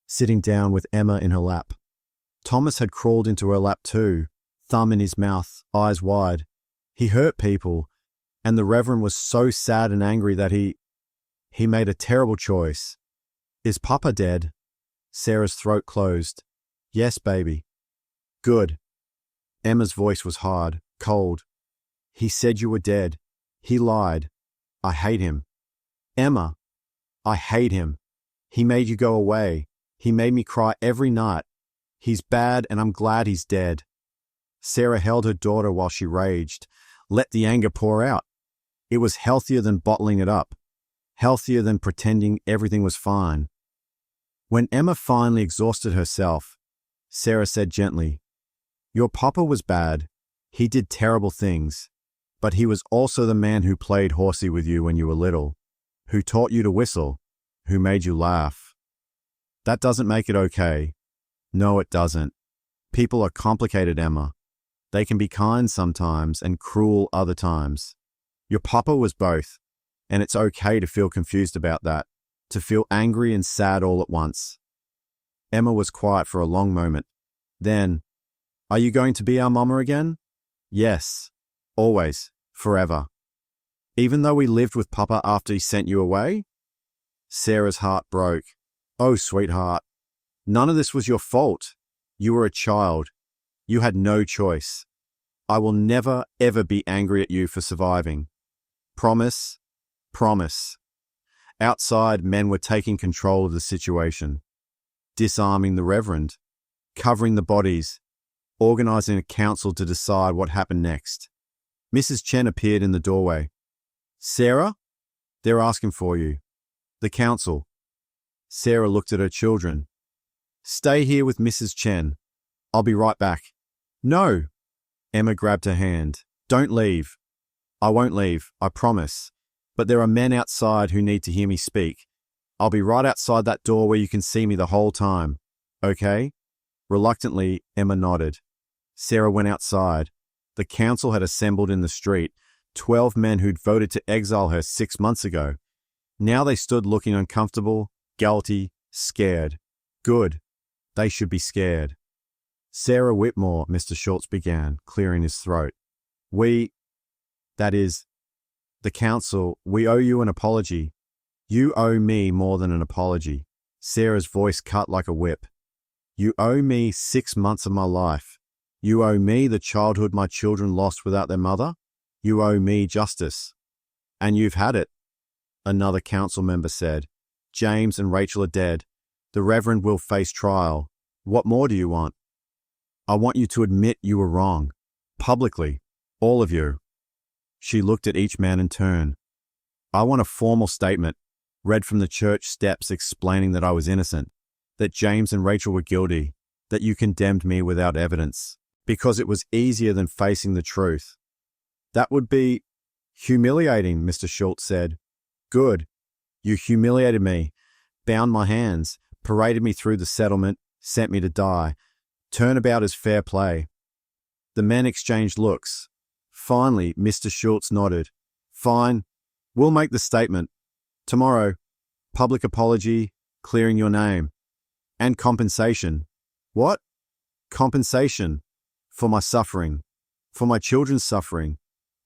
sitting down with Emma in her lap. Thomas had crawled into her lap too, thumb in his mouth, eyes wide. He hurt people, and the Reverend was so sad and angry that he made a terrible choice. Is Papa dead? Sarah's throat closed. Yes, baby. Good. Emma's voice was hard, cold. He said you were dead. He lied. I hate him. Emma, I hate him. He made you go away. He made me cry every night. He's bad and I'm glad he's dead. Sarah held her daughter while she raged. Let the anger pour out. It was healthier than bottling it up. Healthier than pretending everything was fine. When Emma finally exhausted herself, Sarah said gently, Your papa was bad. He did terrible things. But he was also the man who played horsey with you when you were little, who taught you to whistle, who made you laugh. That doesn't make it okay. No, it doesn't. People are complicated, Emma. They can be kind sometimes and cruel other times. Your papa was both, and it's okay to feel confused about that, to feel angry and sad all at once. Emma was quiet for a long moment. Then, are you going to be our mama again? Yes. Always. Forever. Even though we lived with Papa after he sent you away? Sarah's heart broke. Oh, sweetheart. None of this was your fault. You were a child. You had no choice. I will never, ever be angry at you for surviving. Promise? Promise. Outside, men were taking control of the situation. Disarming the Reverend. Covering the bodies. Organizing a council to decide what happened next. Mrs. Chen appeared in the doorway. Sarah? They're asking for you. The council. Sarah looked at her children. Stay here with Mrs. Chen. I'll be right back. No. Emma grabbed her hand. Don't leave. I won't leave, I promise. But there are men outside who need to hear me speak. I'll be right outside that door where you can see me the whole time. Okay? Reluctantly, Emma nodded. Sarah went outside. The council had assembled in the street, 12 men who'd voted to exile her 6 months ago. Now they stood looking uncomfortable, guilty, scared. Good. They should be scared. Sarah Whitmore, Mr. Schultz began, clearing his throat. That is, the council, we owe you an apology. You owe me more than an apology. Sarah's voice cut like a whip. You owe me 6 months of my life. You owe me the childhood my children lost without their mother. You owe me justice. And you've had it, another council member said. James and Rachel are dead. The Reverend will face trial. What more do you want? I want you to admit you were wrong. Publicly. All of you. She looked at each man in turn. I want a formal statement, read from the church steps explaining that I was innocent, that James and Rachel were guilty, that you condemned me without evidence, because it was easier than facing the truth. That would be humiliating, Mr. Schultz said. Good. You humiliated me, bound my hands, paraded me through the settlement, sent me to die. Turnabout is fair play. The men exchanged looks. Finally, Mr. Schultz nodded. Fine. We'll make the statement. Tomorrow, public apology, clearing your name. And compensation. What? Compensation. For my suffering. For my children's suffering.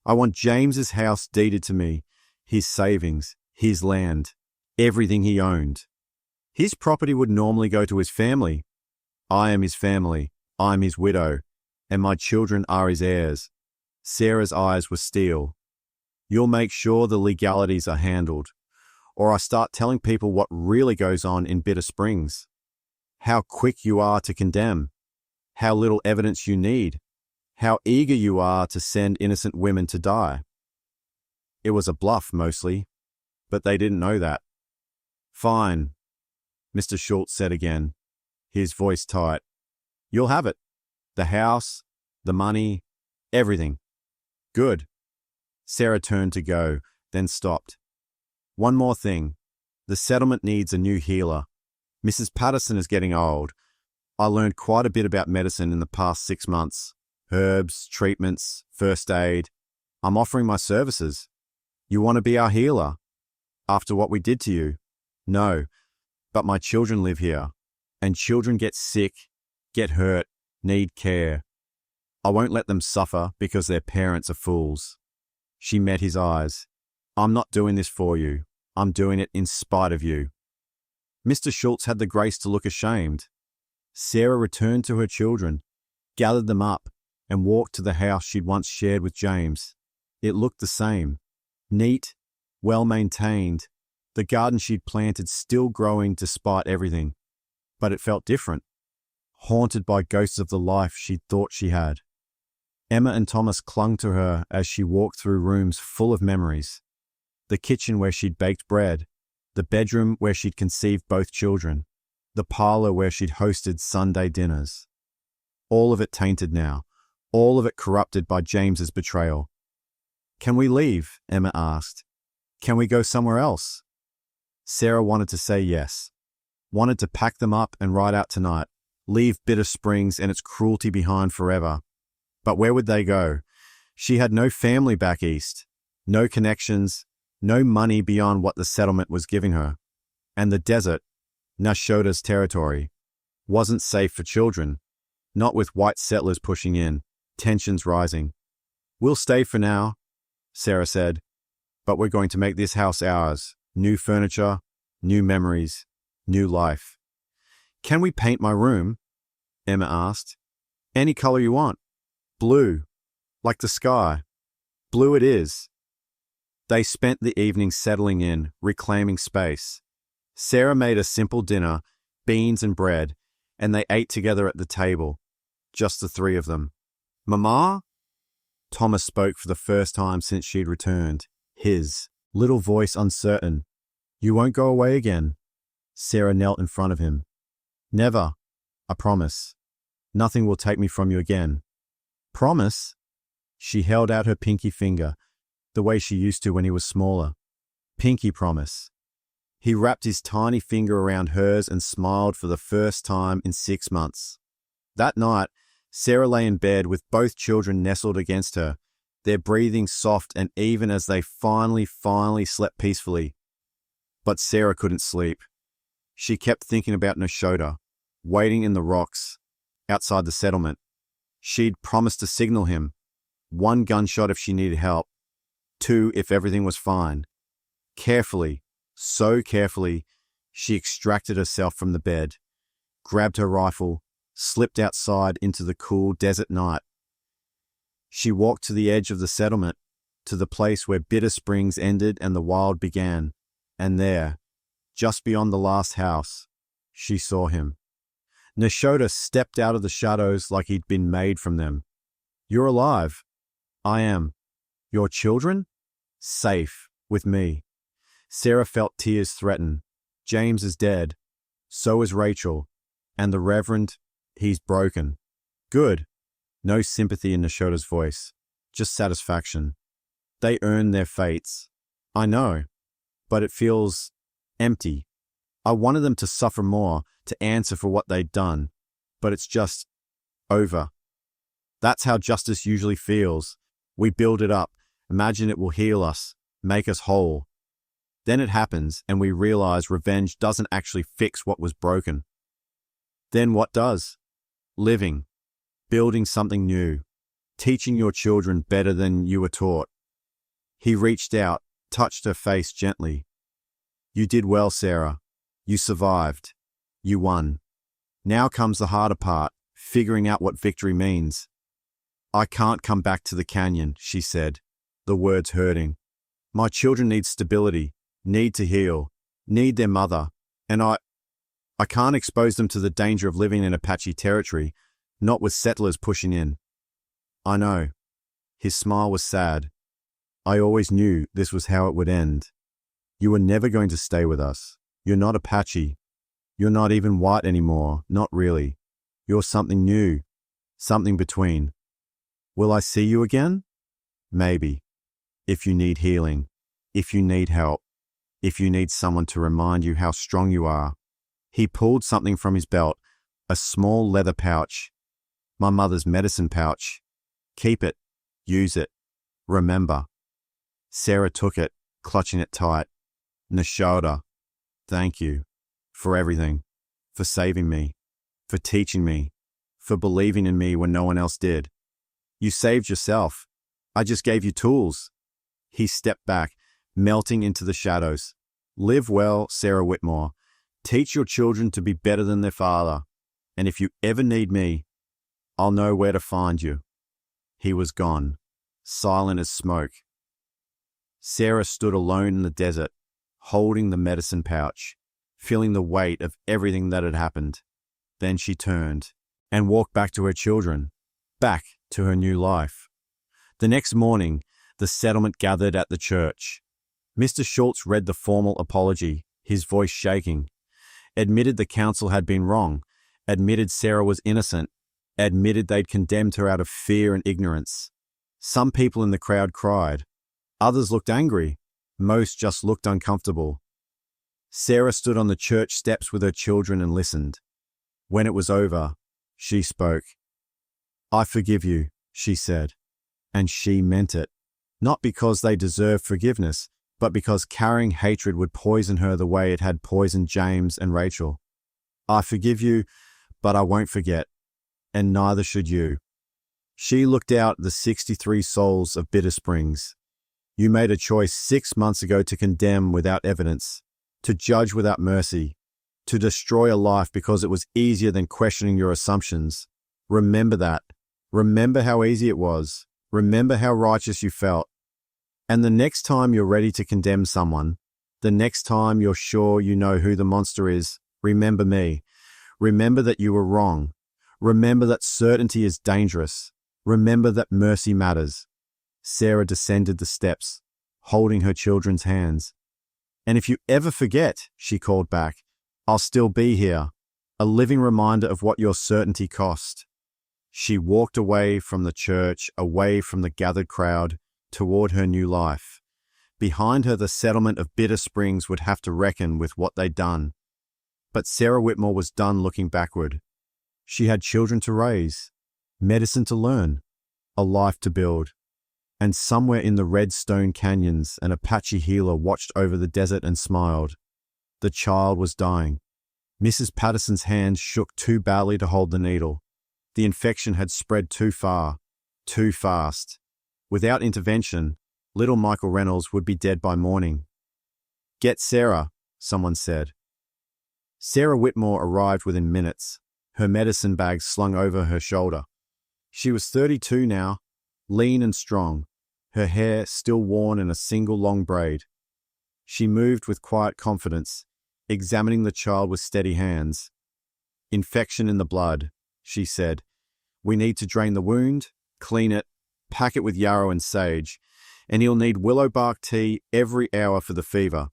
I want James's house deeded to me. His savings. His land. Everything he owned. His property would normally go to his family. I am his family. I am his widow. And my children are his heirs. Sarah's eyes were steel. You'll make sure the legalities are handled, or I start telling people what really goes on in Bitter Springs. How quick you are to condemn. How little evidence you need. How eager you are to send innocent women to die. It was a bluff, mostly, but they didn't know that. Fine, Mr. Schultz said again, his voice tight. You'll have it. The house, the money, everything. Good. Sarah turned to go, then stopped. One more thing. The settlement needs a new healer. Mrs. Patterson is getting old. I learned quite a bit about medicine in the past 6 months. Herbs, treatments, first aid. I'm offering my services. You want to be our healer? After what we did to you? No, but my children live here, and children get sick, get hurt, need care. I won't let them suffer because their parents are fools. She met his eyes. I'm not doing this for you. I'm doing it in spite of you. Mr. Schultz had the grace to look ashamed. Sarah returned to her children, gathered them up, and walked to the house she'd once shared with James. It looked the same. Neat, well-maintained, the garden she'd planted still growing despite everything. But it felt different, haunted by ghosts of the life she'd thought she had. Emma and Thomas clung to her as she walked through rooms full of memories. The kitchen where she'd baked bread, the bedroom where she'd conceived both children, the parlor where she'd hosted Sunday dinners. All of it tainted now, all of it corrupted by James's betrayal. Can we leave? Emma asked. Can we go somewhere else? Sarah wanted to say yes, wanted to pack them up and ride out tonight, leave Bitter Springs and its cruelty behind forever. But where would they go? She had no family back east, no connections, no money beyond what the settlement was giving her. And the desert, Nashoda's territory, wasn't safe for children, not with white settlers pushing in, tensions rising. We'll stay for now, Sarah said, but we're going to make this house ours. New furniture, new memories, new life. Can we paint my room? Emma asked. Any color you want. Blue, like the sky. Blue it is. They spent the evening settling in, reclaiming space. Sarah made a simple dinner, beans and bread, and they ate together at the table, just the three of them. Mama? Thomas spoke for the first time since she'd returned, his little voice uncertain. You won't go away again. Sarah knelt in front of him. Never, I promise. Nothing will take me from you again. Promise? She held out her pinky finger, the way she used to when he was smaller. Pinky promise. He wrapped his tiny finger around hers and smiled for the first time in 6 months. That night, Sarah lay in bed with both children nestled against her, their breathing soft and even as they finally slept peacefully. But Sarah couldn't sleep. She kept thinking about Nashoda, waiting in the rocks, outside the settlement. She'd promised to signal him. 1 gunshot if she needed help. 2 if everything was fine. Carefully, so carefully, she extracted herself from the bed, grabbed her rifle, slipped outside into the cool desert night. She walked to the edge of the settlement, to the place where Bitter Springs ended and the wild began, and there, just beyond the last house, she saw him. Nashoda stepped out of the shadows like he'd been made from them. You're alive. I am. Your children? Safe, with me. Sarah felt tears threaten. James is dead. So is Rachel. And the Reverend, he's broken. Good. No sympathy in Nashoda's voice. just satisfaction. They earned their fates. I know, but it feels empty. I wanted them to suffer more, to answer for what they'd done, but it's just over. That's how justice usually feels. We build it up, imagine it will heal us, make us whole. Then it happens, and we realize revenge doesn't actually fix what was broken. Then what does? Living, building something new, teaching your children better than you were taught. He reached out, touched her face gently. You did well, Sarah. You survived. You won. Now comes the harder part, figuring out what victory means. I can't come back to the canyon, she said, the words hurting. My children need stability, need to heal, need their mother, and I can't expose them to the danger of living in Apache territory, not with settlers pushing in. I know. His smile was sad. I always knew this was how it would end. You were never going to stay with us. You're not Apache. You're not even white anymore, not really. You're something new, something between. Will I see you again? Maybe. If you need healing, if you need help, if you need someone to remind you how strong you are. He pulled something from his belt, a small leather pouch. My mother's medicine pouch. Keep it. Use it. Remember. Sarah took it, clutching it tight. Nashoda, thank you. For everything. For saving me. For teaching me. For believing in me when no one else did. You saved yourself. I just gave you tools. He stepped back, melting into the shadows. Live well, Sarah Whitmore. Teach your children to be better than their father. And if you ever need me, I'll know where to find you. He was gone, silent as smoke. Sarah stood alone in the desert, holding the medicine pouch, feeling the weight of everything that had happened. Then she turned and walked back to her children, back to her new life. The next morning, the settlement gathered at the church. Mr. Schultz read the formal apology, his voice shaking, admitted the council had been wrong, admitted Sarah was innocent, admitted they'd condemned her out of fear and ignorance. Some people in the crowd cried. Others looked angry. Most just looked uncomfortable. Sarah stood on the church steps with her children and listened. When it was over, she spoke. I forgive you, she said. And she meant it. Not because they deserved forgiveness, but because carrying hatred would poison her the way it had poisoned James and Rachel. I forgive you, but I won't forget, and neither should you. She looked out at the 63 souls of Bitter Springs. You made a choice 6 months ago to condemn without evidence, to judge without mercy, to destroy a life because it was easier than questioning your assumptions. Remember that. Remember how easy it was. Remember how righteous you felt. And the next time you're ready to condemn someone, the next time you're sure you know who the monster is, remember me. Remember that you were wrong. Remember that certainty is dangerous. Remember that mercy matters. Sarah descended the steps, holding her children's hands. And if you ever forget, she called back, I'll still be here, a living reminder of what your certainty cost. She walked away from the church, away from the gathered crowd, toward her new life. Behind her, the settlement of Bitter Springs would have to reckon with what they'd done. But Sarah Whitmore was done looking backward. She had children to raise, medicine to learn, a life to build. And somewhere in the red stone canyons, an Apache healer watched over the desert and smiled. The child was dying. Mrs. Patterson's hands shook too badly to hold the needle. The infection had spread too far, too fast. Without intervention, little Michael Reynolds would be dead by morning. Get Sarah, someone said. Sarah Whitmore arrived within minutes, her medicine bag slung over her shoulder. She was 32 now, lean and strong, her hair still worn in a single long braid. She moved with quiet confidence, examining the child with steady hands. Infection in the blood, she said. We need to drain the wound, clean it, pack it with yarrow and sage, and he'll need willow bark tea every hour for the fever.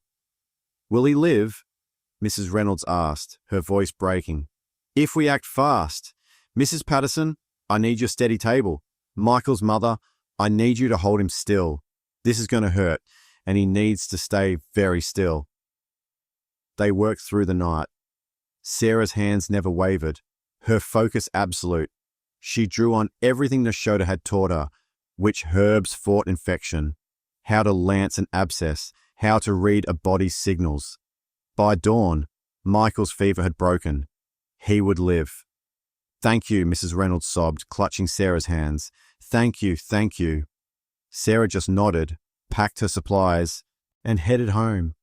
Will he live? Mrs. Reynolds asked, her voice breaking. If we act fast. Mrs. Patterson, I need your steady table. Michael's mother, I need you to hold him still. This is going to hurt, and he needs to stay very still. They worked through the night. Sarah's hands never wavered, her focus absolute. She drew on everything Nashoda had taught her, which herbs fought infection, how to lance an abscess, how to read a body's signals. By dawn, Michael's fever had broken. He would live. Thank you, Mrs. Reynolds sobbed, clutching Sarah's hands. Thank you, thank you. Sarah just nodded, packed her supplies, and headed home.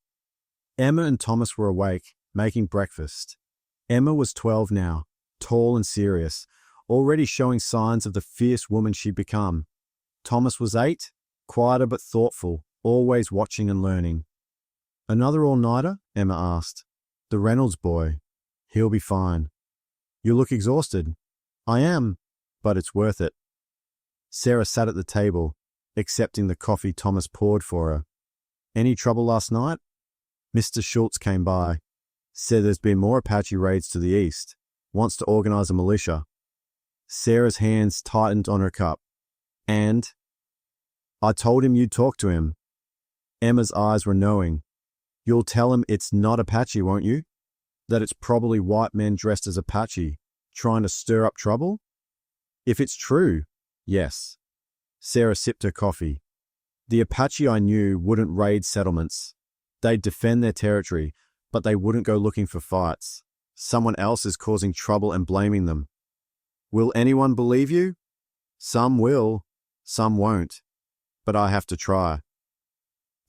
Emma and Thomas were awake, making breakfast. Emma was 12 now, tall and serious, already showing signs of the fierce woman she'd become. Thomas was 8, quieter but thoughtful, always watching and learning. Another all-nighter? Emma asked. The Reynolds boy. He'll be fine. You look exhausted. I am, but it's worth it. Sarah sat at the table, accepting the coffee Thomas poured for her. Any trouble last night? Mr. Schultz came by. Said there's been more Apache raids to the east. Wants to organize a militia. Sarah's hands tightened on her cup. And? I told him you'd talk to him. Emma's eyes were knowing. You'll tell him it's not Apache, won't you? That it's probably white men dressed as Apache, trying to stir up trouble? If it's true, yes. Sarah sipped her coffee. The Apache I knew wouldn't raid settlements. They'd defend their territory, but they wouldn't go looking for fights. Someone else is causing trouble and blaming them. Will anyone believe you? Some will, some won't. But I have to try.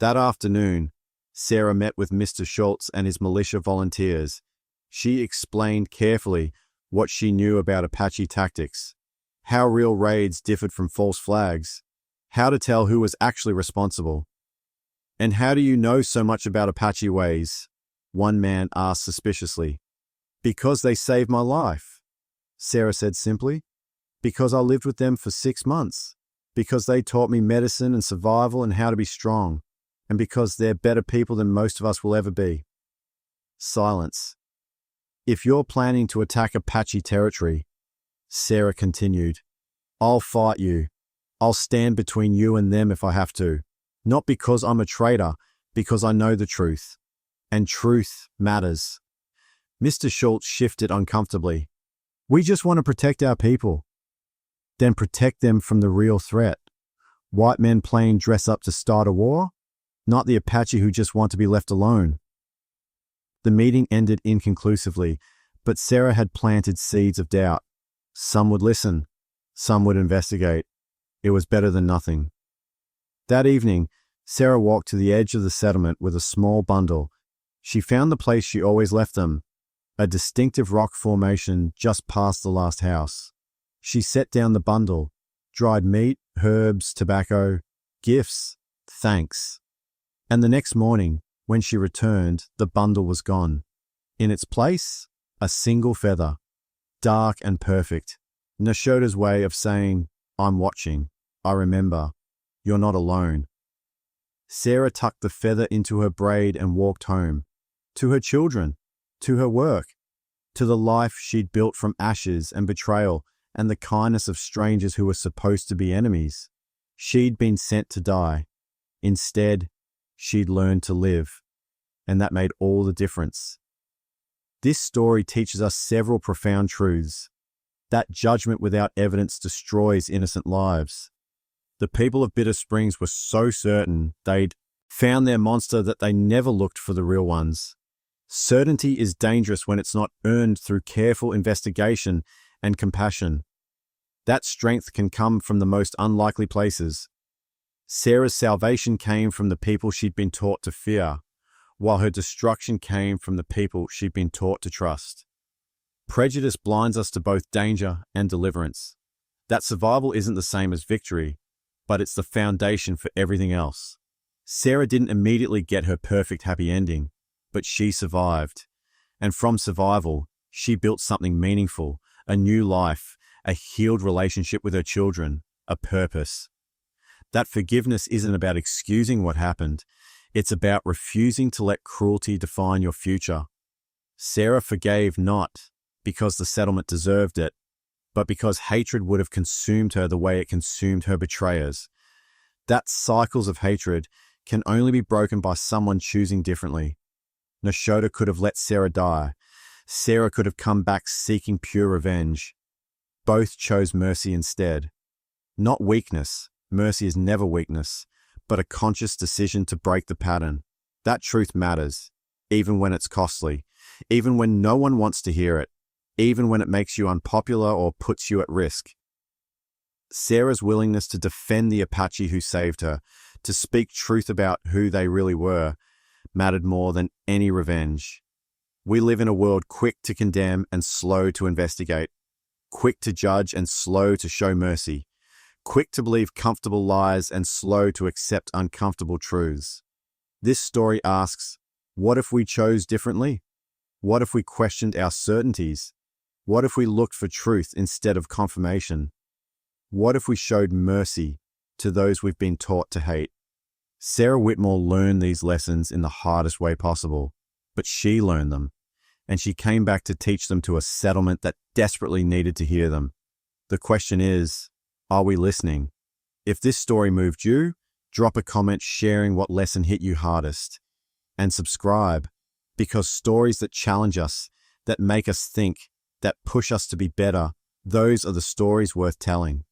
That afternoon, Sarah met with Mr. Schultz and his militia volunteers. She explained carefully what she knew about Apache tactics, how real raids differed from false flags, how to tell who was actually responsible. And how do you know so much about Apache ways? One man asked suspiciously. Because they saved my life, Sarah said simply. Because I lived with them for 6 months. Because they taught me medicine and survival and how to be strong. And because they're better people than most of us will ever be. Silence. If you're planning to attack Apache territory, Sarah continued, I'll fight you. I'll stand between you and them if I have to. Not because I'm a traitor, because I know the truth. And truth matters. Mr. Schultz shifted uncomfortably. We just want to protect our people. Then protect them from the real threat. White men playing dress up to start a war? Not the Apache who just want to be left alone. The meeting ended inconclusively, but Sarah had planted seeds of doubt. Some would listen. Some would investigate. It was better than nothing. That evening, Sarah walked to the edge of the settlement with a small bundle. She found the place she always left them, a distinctive rock formation just past the last house. She set down the bundle, dried meat, herbs, tobacco, gifts, thanks. And the next morning, when she returned, the bundle was gone. In its place, a single feather, dark and perfect. Nashoda's way of saying, I'm watching, I remember, you're not alone. Sarah tucked the feather into her braid and walked home. To her children, to her work, to the life she'd built from ashes and betrayal and the kindness of strangers who were supposed to be enemies. She'd been sent to die. Instead, she'd learned to live. And that made all the difference. This story teaches us several profound truths. That judgment without evidence destroys innocent lives. The people of Bitter Springs were so certain they'd found their monster that they never looked for the real ones. Certainty is dangerous when it's not earned through careful investigation and compassion. That strength can come from the most unlikely places. Sarah's salvation came from the people she'd been taught to fear, while her destruction came from the people she'd been taught to trust. Prejudice blinds us to both danger and deliverance. That survival isn't the same as victory, but it's the foundation for everything else. Sarah didn't immediately get her perfect happy ending, but she survived. And from survival, she built something meaningful, a new life, a healed relationship with her children, a purpose. That forgiveness isn't about excusing what happened. It's about refusing to let cruelty define your future. Sarah forgave not because the settlement deserved it, but because hatred would have consumed her the way it consumed her betrayers. That cycles of hatred can only be broken by someone choosing differently. Nashoda could have let Sarah die. Sarah could have come back seeking pure revenge. Both chose mercy instead. Not weakness. Mercy is never weakness, but a conscious decision to break the pattern. That truth matters, even when it's costly, even when no one wants to hear it, even when it makes you unpopular or puts you at risk. Sarah's willingness to defend the Apache who saved her, to speak truth about who they really were, mattered more than any revenge. We live in a world quick to condemn and slow to investigate, quick to judge and slow to show mercy, quick to believe comfortable lies and slow to accept uncomfortable truths. This story asks, what if we chose differently? What if we questioned our certainties? What if we looked for truth instead of confirmation? What if we showed mercy to those we've been taught to hate? Sarah Whitmore learned these lessons in the hardest way possible, but she learned them, and she came back to teach them to a settlement that desperately needed to hear them. The question is, are we listening? If this story moved you, drop a comment sharing what lesson hit you hardest. And subscribe, because stories that challenge us, that make us think, that push us to be better, those are the stories worth telling.